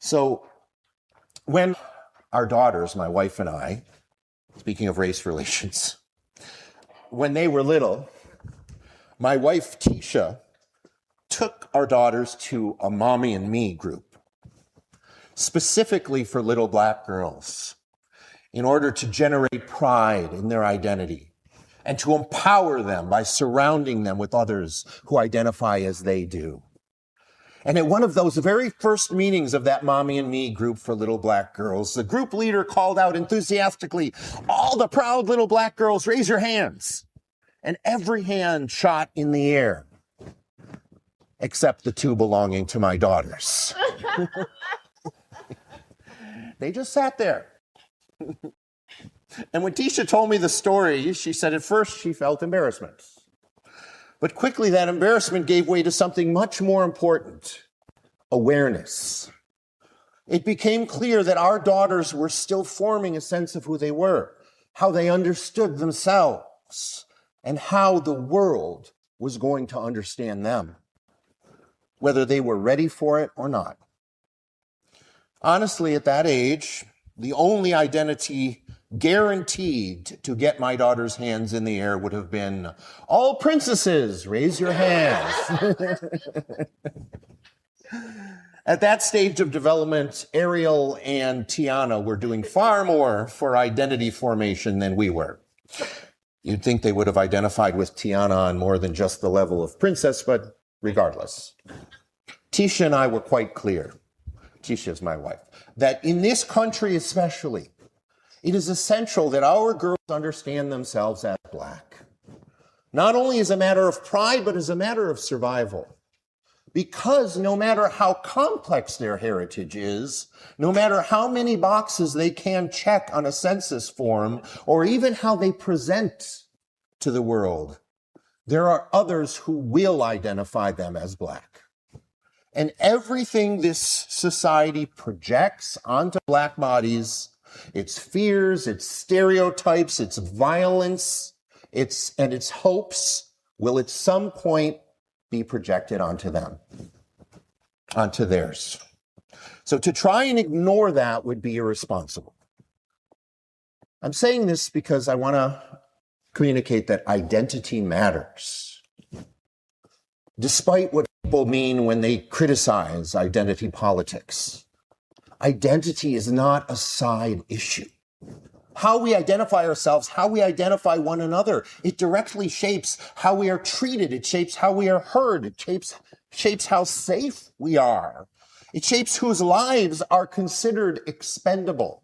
So when our daughters, my wife and I, speaking of race relations, when they were little, my wife, Tisha, took our daughters to a Mommy and Me group, specifically for little black girls, in order to generate pride in their identity and to empower them by surrounding them with others who identify as they do. And at one of those very first meetings of that Mommy and Me group for little black girls, the group leader called out enthusiastically, "All the proud little black girls, raise your hands." And every hand shot in the air, except the two belonging to my daughters. They just sat there. And when Tisha told me the story, she said at first she felt embarrassment. But quickly that embarrassment gave way to something much more important: awareness. It became clear that our daughters were still forming a sense of who they were, how they understood themselves, and how the world was going to understand them, whether they were ready for it or not. Honestly, at that age, the only identity guaranteed to get my daughter's hands in the air would have been, "All princesses, raise your hands." At that stage of development, Ariel and Tiana were doing far more for identity formation than we were. You'd think they would have identified with Tiana on more than just the level of princess, but regardless. Tisha and I were quite clear, Tisha is my wife, that in this country especially, it is essential that our girls understand themselves as black. Not only as a matter of pride, but as a matter of survival. Because no matter how complex their heritage is, no matter how many boxes they can check on a census form, or even how they present to the world, there are others who will identify them as black. And everything this society projects onto black bodies, its fears, its stereotypes, its violence, its hopes, will at some point be projected onto them, onto theirs. So to try and ignore that would be irresponsible. I'm saying this because I want to communicate that identity matters. Despite what people mean when they criticize identity politics, identity is not a side issue. How we identify ourselves, how we identify one another, it directly shapes how we are treated. It shapes how we are heard. It shapes how safe we are. It shapes whose lives are considered expendable.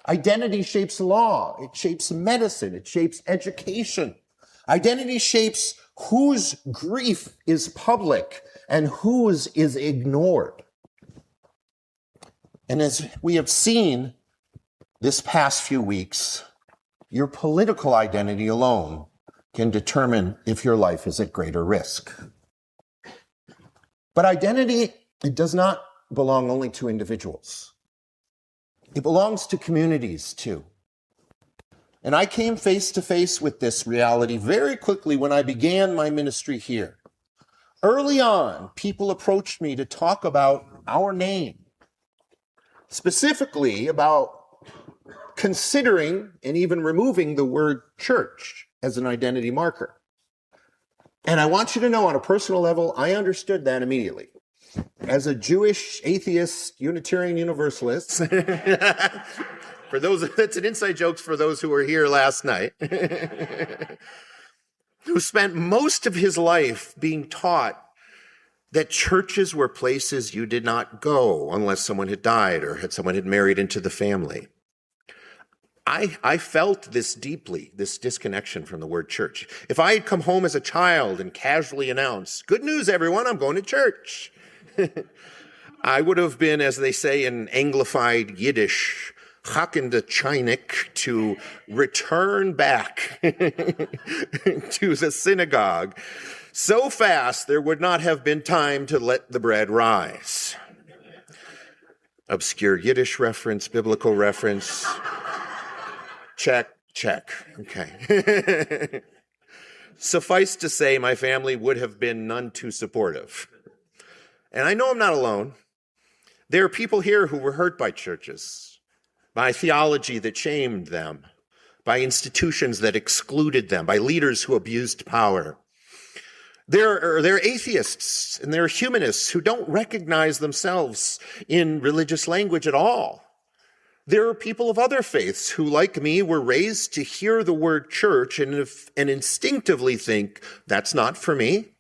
Identity shapes law. It shapes medicine. It shapes education. Identity shapes whose grief is public and whose is ignored. And as we have seen this past few weeks, your political identity alone can determine if your life is at greater risk. But identity, it does not belong only to individuals. It belongs to communities too. And I came face to face with this reality very quickly when I began my ministry here. Early on, people approached me to talk about our name, specifically about considering and even removing the word church as an identity marker. And I want you to know on a personal level, I understood that immediately. As a Jewish, atheist, Unitarian Universalist, for those, that's an inside joke for those who were here last night, who spent most of his life being taught that churches were places you did not go unless someone had died or someone had married into the family. I felt this deeply, this disconnection from the word church. If I had come home as a child and casually announced, "Good news, everyone, I'm going to church," I would have been, as they say in Anglified Yiddish, hacken de Chinik, to return back to the synagogue so fast there would not have been time to let the bread rise. Obscure Yiddish reference, biblical reference. Check. Okay. Suffice to say, my family would have been none too supportive. And I know I'm not alone. There are people here who were hurt by churches, by theology that shamed them, by institutions that excluded them, by leaders who abused power. There are atheists and there are humanists who don't recognize themselves in religious language at all. There are people of other faiths who, like me, were raised to hear the word church and instinctively think, that's not for me,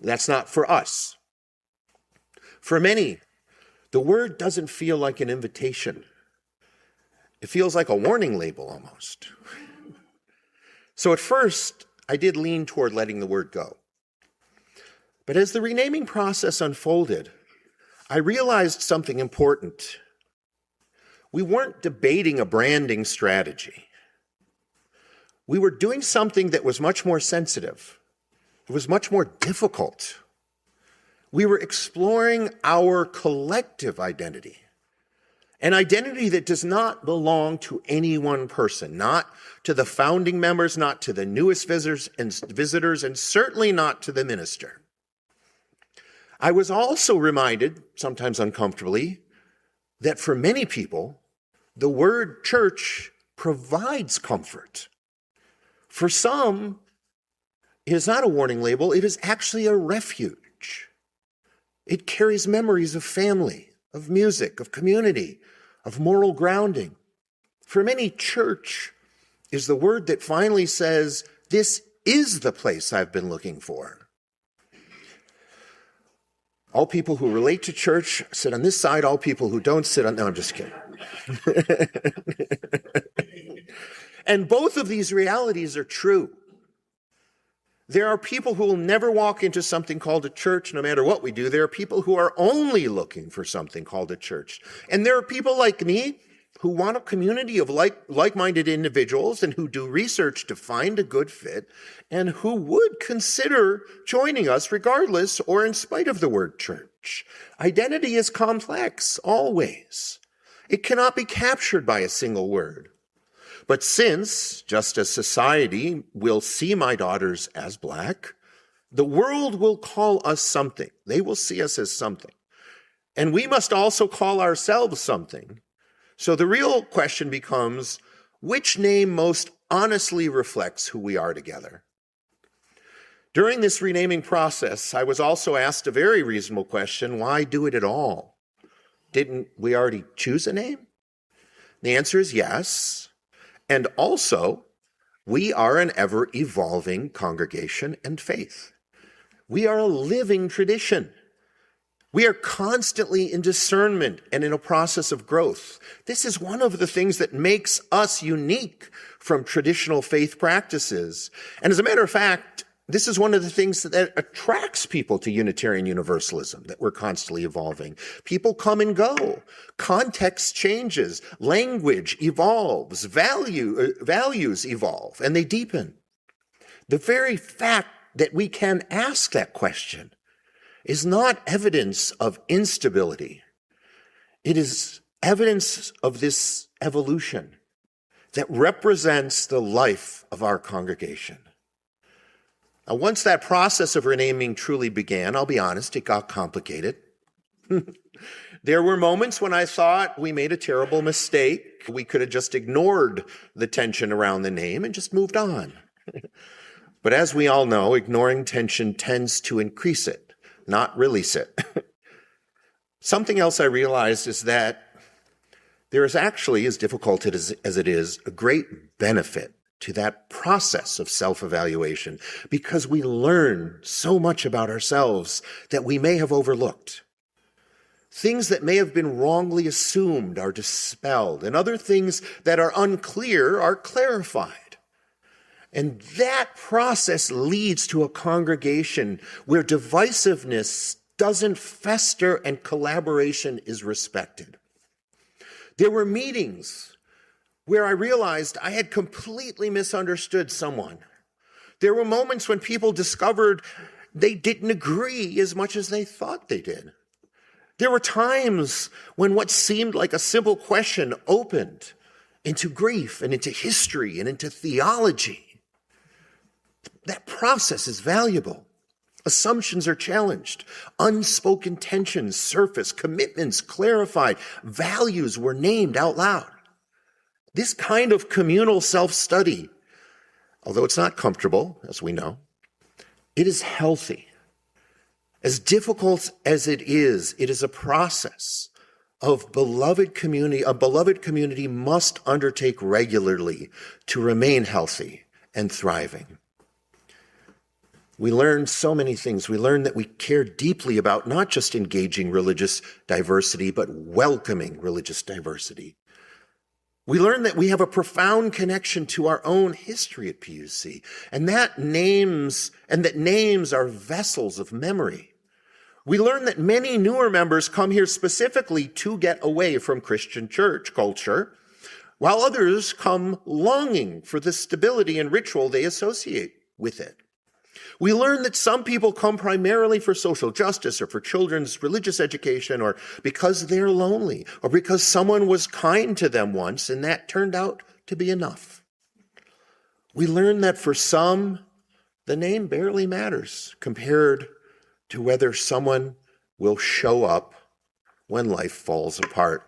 that's not for us. For many, the word doesn't feel like an invitation. It feels like a warning label almost. So at first, I did lean toward letting the word go. But as the renaming process unfolded, I realized something important. We weren't debating a branding strategy. We were doing something that was much more sensitive. It was much more difficult. We were exploring our collective identity. An identity that does not belong to any one person, not to the founding members, not to the newest visitors, and certainly not to the minister. I was also reminded, sometimes uncomfortably, that for many people, the word church provides comfort. For some, it is not a warning label, it is actually a refuge. It carries memories of family, of music, of community, of moral grounding. For many, church is the word that finally says, this is the place I've been looking for. All people who relate to church sit on this side, all people who don't sit on, no, I'm just kidding. And both of these realities are true. There are people who will never walk into something called a church, no matter what we do. There are people who are only looking for something called a church. And there are people like me who want a community of like-minded individuals and who do research to find a good fit and who would consider joining us regardless or in spite of the word church. Identity is complex, always. It cannot be captured by a single word. But since, just as society will see my daughters as Black, the world will call us something. They will see us as something. And we must also call ourselves something. So the real question becomes, which name most honestly reflects who we are together? During this renaming process, I was also asked a very reasonable question, why do it at all? Didn't we already choose a name? The answer is yes. And also, we are an ever-evolving congregation and faith. We are a living tradition. We are constantly in discernment and in a process of growth. This is one of the things that makes us unique from traditional faith practices. And as a matter of fact, this is one of the things that attracts people to Unitarian Universalism, that we're constantly evolving. People come and go. Context changes. Language evolves. Values evolve, and they deepen. The very fact that we can ask that question is not evidence of instability. It is evidence of this evolution that represents the life of our congregation. Now, once that process of renaming truly began, I'll be honest, it got complicated. There were moments when I thought we made a terrible mistake. We could have just ignored the tension around the name and just moved on. But as we all know, ignoring tension tends to increase it, not release it. Something else I realized is that there is actually, as difficult as it is, a great benefit to that process of self-evaluation because we learn so much about ourselves that we may have overlooked. Things that may have been wrongly assumed are dispelled, and other things that are unclear are clarified. And that process leads to a congregation where divisiveness doesn't fester and collaboration is respected. There were meetings where I realized I had completely misunderstood someone. There were moments when people discovered they didn't agree as much as they thought they did. There were times when what seemed like a simple question opened into grief and into history and into theology. That process is valuable. Assumptions are challenged. Unspoken tensions surface. Commitments clarified. Values were named out loud. This kind of communal self-study, although it's not comfortable, as we know, it is healthy. As difficult as it is a process of beloved community. A beloved community must undertake regularly to remain healthy and thriving. We learn so many things. We learn that we care deeply about not just engaging religious diversity, but welcoming religious diversity. We learn that we have a profound connection to our own history at PUC, and that names are vessels of memory. We learn that many newer members come here specifically to get away from Christian church culture, while others come longing for the stability and ritual they associate with it. We learn that some people come primarily for social justice or for children's religious education or because they're lonely or because someone was kind to them once and that turned out to be enough. We learn that for some, the name barely matters compared to whether someone will show up when life falls apart.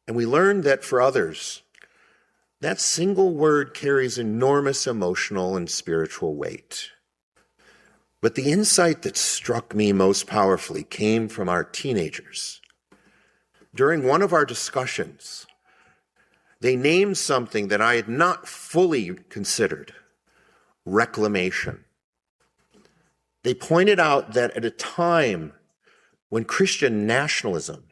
And we learn that for others, that single word carries enormous emotional and spiritual weight. But the insight that struck me most powerfully came from our teenagers. During one of our discussions, they named something that I had not fully considered: reclamation. They pointed out that at a time when Christian nationalism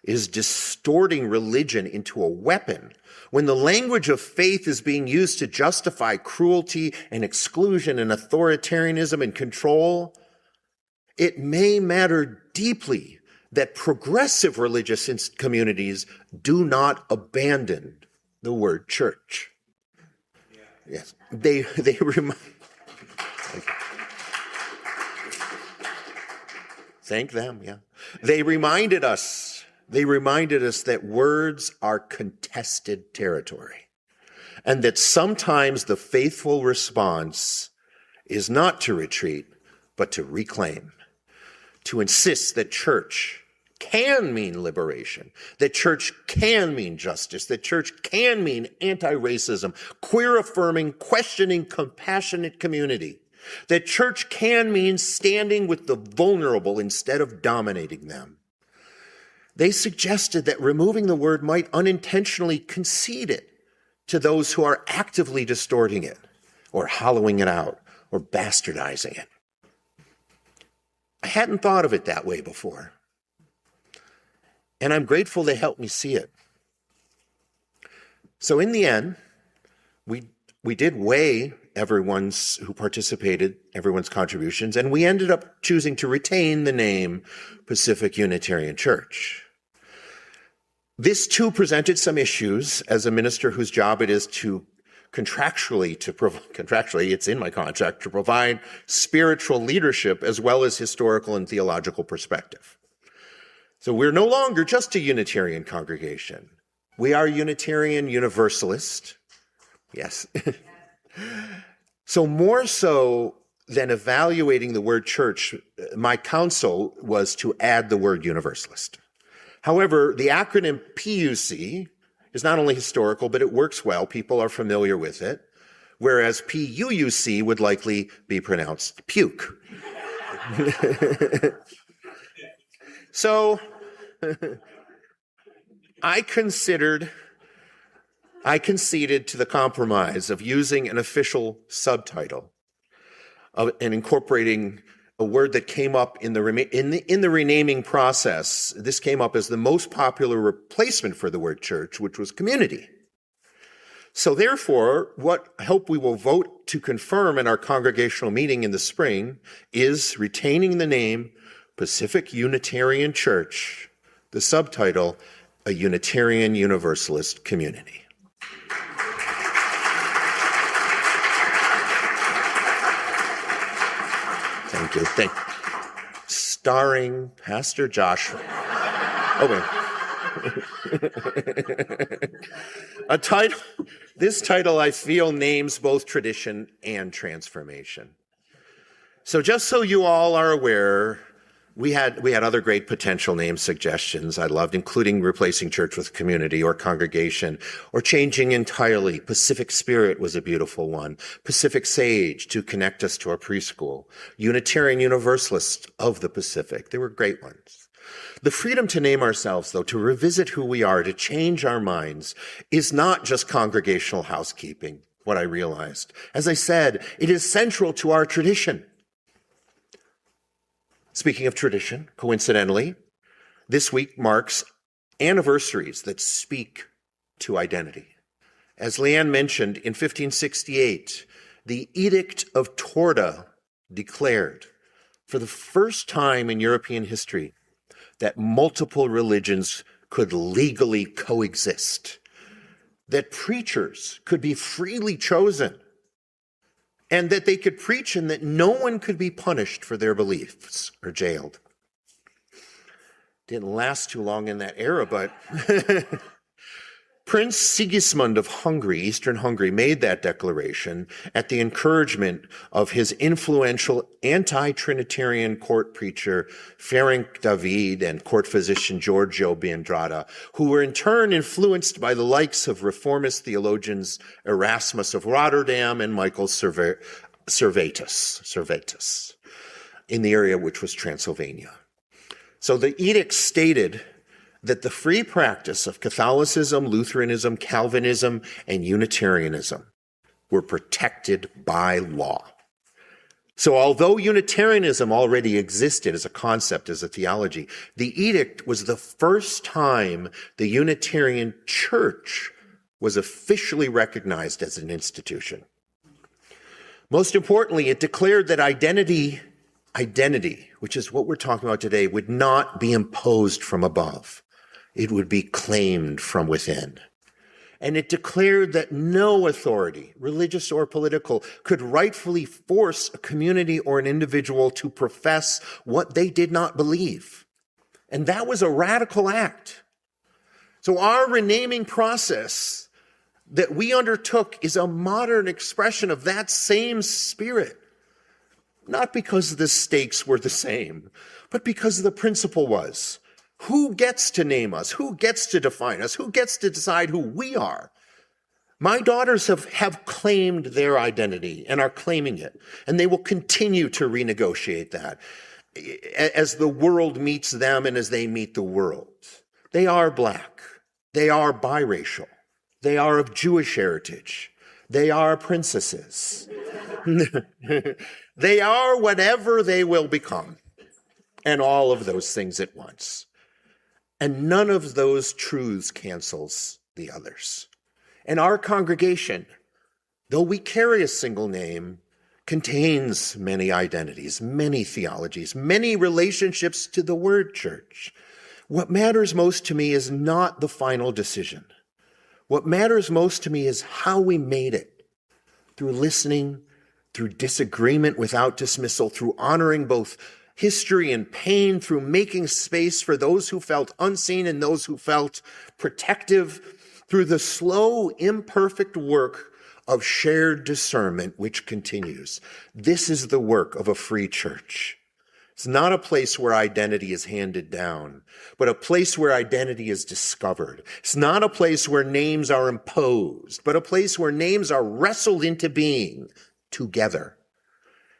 is distorting religion into a weapon, when the language of faith is being used to justify cruelty and exclusion and authoritarianism and control, it may matter deeply that progressive religious communities do not abandon the word church. Yes, they remind. Thank them, yeah. They reminded us that words are contested territory, and that sometimes the faithful response is not to retreat, but to reclaim, to insist that church can mean liberation, that church can mean justice, that church can mean anti-racism, queer-affirming, questioning, compassionate community, that church can mean standing with the vulnerable instead of dominating them. They suggested that removing the word might unintentionally concede it to those who are actively distorting it, or hollowing it out, or bastardizing it. I hadn't thought of it that way before, and I'm grateful they helped me see it. So in the end, we did weigh everyone's contributions, and we ended up choosing to retain the name Pacific Unitarian Church. This too presented some issues as a minister whose job it is to contractually, it's in my contract, to provide spiritual leadership as well as historical and theological perspective. So we're no longer just a Unitarian congregation. We are Unitarian Universalist. Yes. So more so than evaluating the word church, my counsel was to add the word universalist. However, the acronym PUC is not only historical, but it works well. People are familiar with it, whereas PUUC would likely be pronounced puke. So I conceded to the compromise of using an official subtitle and incorporating a word that came up in the renaming process. This came up as the most popular replacement for the word church, which was community. So therefore, what I hope we will vote to confirm in our congregational meeting in the spring is retaining the name Pacific Unitarian Church, the subtitle, A Unitarian Universalist Community. Thank you. Starring Pastor Joshua. This title I feel names both tradition and transformation. So just so you all are aware, we had other great potential name suggestions I loved, including replacing church with community or congregation, or changing entirely. Pacific Spirit was a beautiful one. Pacific Sage to connect us to our preschool. Unitarian Universalist of the Pacific. They were great ones. The freedom to name ourselves, though, to revisit who we are, to change our minds, is not just congregational housekeeping, what I realized. As I said, it is central to our tradition. Speaking of tradition, coincidentally, this week marks anniversaries that speak to identity. As Leanne mentioned, in 1568, the Edict of Torda declared, for the first time in European history, that multiple religions could legally coexist, that preachers could be freely chosen, and that they could preach and that no one could be punished for their beliefs or jailed. Didn't last too long in that era, but Prince Sigismund of Hungary, Eastern Hungary, made that declaration at the encouragement of his influential anti-Trinitarian court preacher Ferenc David and court physician Giorgio Biandrata, who were in turn influenced by the likes of reformist theologians Erasmus of Rotterdam and Michael Servetus in the area which was Transylvania. So the edict stated that the free practice of Catholicism, Lutheranism, Calvinism, and Unitarianism were protected by law. So although Unitarianism already existed as a concept, as a theology, the edict was the first time the Unitarian Church was officially recognized as an institution. Most importantly, it declared that identity, which is what we're talking about today, would not be imposed from above. It would be claimed from within. And it declared that no authority, religious or political, could rightfully force a community or an individual to profess what they did not believe. And that was a radical act. So our renaming process that we undertook is a modern expression of that same spirit. Not because the stakes were the same, but because the principle was, who gets to name us? Who gets to define us? Who gets to decide who we are? My daughters have claimed their identity and are claiming it, and they will continue to renegotiate that as the world meets them and as they meet the world. They are Black. They are biracial. They are of Jewish heritage. They are princesses. They are whatever they will become, and all of those things at once. And none of those truths cancels the others. And our congregation, though we carry a single name, contains many identities, many theologies, many relationships to the word church. What matters most to me is not the final decision. What matters most to me is how we made it, through listening, through disagreement without dismissal, through honoring both history and pain, through making space for those who felt unseen and those who felt protective, through the slow, imperfect work of shared discernment, which continues. This is the work of a free church. It's not a place where identity is handed down, but a place where identity is discovered. It's not a place where names are imposed, but a place where names are wrestled into being together.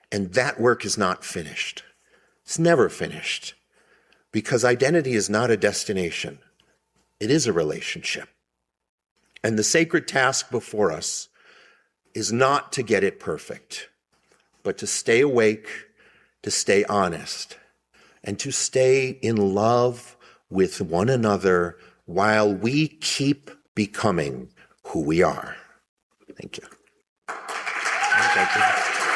And that work is not finished. It's never finished, because identity is not a destination. It is a relationship. And the sacred task before us is not to get it perfect, but to stay awake, to stay honest, and to stay in love with one another while we keep becoming who we are. Thank you. Thank you.